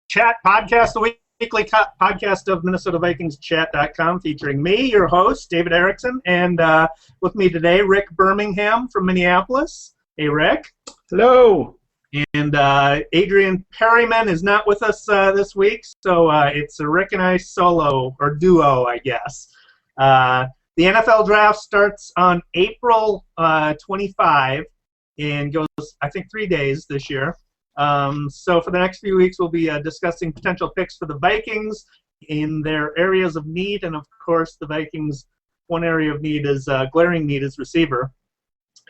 Chat podcast, the weekly podcast of MinnesotaVikingsChat.com, featuring me, your host, David Erickson, and with me today, Rick Birmingham from Minneapolis. Hey, Rick. Hello. And Adrian Perryman is not with us this week, so it's a Rick and I solo, or duo, I guess. The NFL draft starts on April 25 and goes, I think, 3 days this year. So for the next few weeks, we'll be discussing potential picks for the Vikings in their areas of need, and of course, the Vikings' one area of need is glaring need is receiver.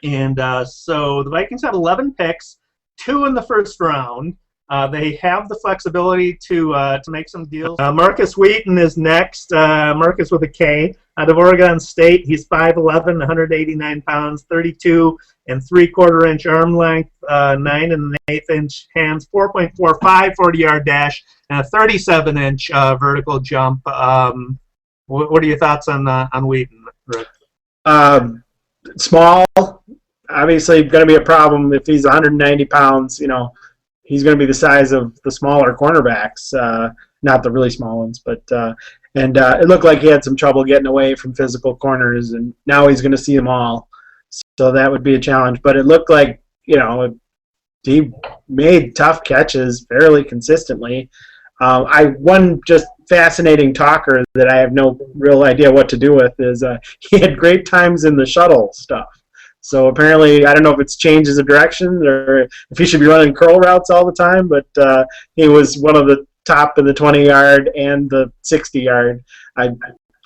And so the Vikings have 11 picks, 2 in the first round. They have the flexibility to make some deals. Markus Wheaton is next. Markus with a K, out of Oregon State. He's 5'11", 189 pounds, 32 and 3/4 inch arm length, 9 and 1/8 inch hands, 4.45 40-yard dash, and a 37-inch vertical jump. What are your thoughts on Wheaton, Rick? Small, obviously going to be a problem if he's 190 pounds. You know, he's going to be the size of the smaller cornerbacks, not the really small ones. But it looked like he had some trouble getting away from physical corners, and now he's going to see them all. So that would be a challenge. But it looked like, you know, he made tough catches fairly consistently. One just fascinating talker that I have no real idea what to do with is he had great times in the shuttle stuff. So apparently, I don't know if it's changes of direction or if he should be running curl routes all the time, but he was one of the top in the 20-yard and the 60-yard.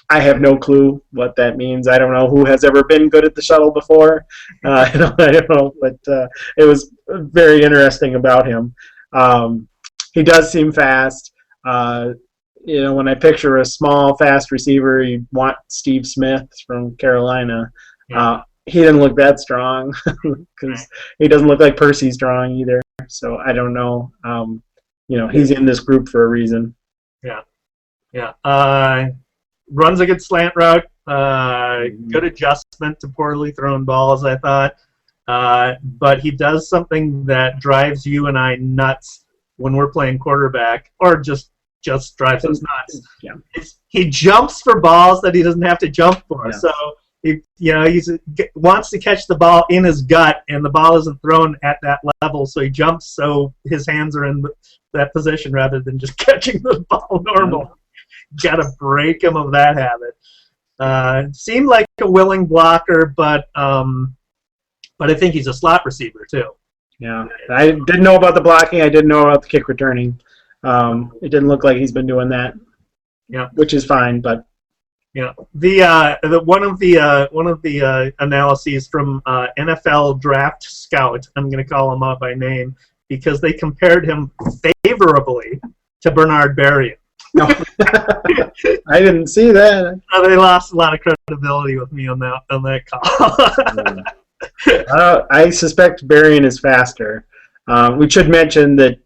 I have no clue what that means. I don't know who has ever been good at the shuttle before. I don't know, but it was very interesting about him. He does seem fast. You know, when I picture a small, fast receiver, you want Steve Smith from Carolina. He didn't look that strong because he doesn't look like Percy strong either. So I don't know. You know, he's in this group for a reason. Yeah. Runs a good slant route. Good adjustment to poorly thrown balls, I thought. But he does something that drives you and I nuts when we're playing quarterback, or just drives us nuts. Yeah. He jumps for balls that he doesn't have to jump for. Yeah. So he wants to catch the ball in his gut, and the ball isn't thrown at that level, so he jumps so his hands are in that position rather than just catching the ball normal. Got to break him of that habit. Seemed like a willing blocker, but I think he's a slot receiver too. Yeah, I didn't know about the blocking. I didn't know about the kick returning. It didn't look like he's been doing that. Yeah, which is fine, but yeah, one of the analyses from NFL Draft Scout, I'm going to call him out by name because they compared him favorably to Bernard Berrien. No. I didn't see that. They lost a lot of credibility with me on that call. I suspect Berrien is faster. We should mention that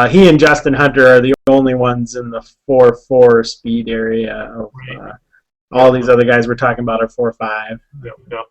he and Justin Hunter are the only ones in the 4.4 speed area. All these other guys we're talking about are 4.5. Yep.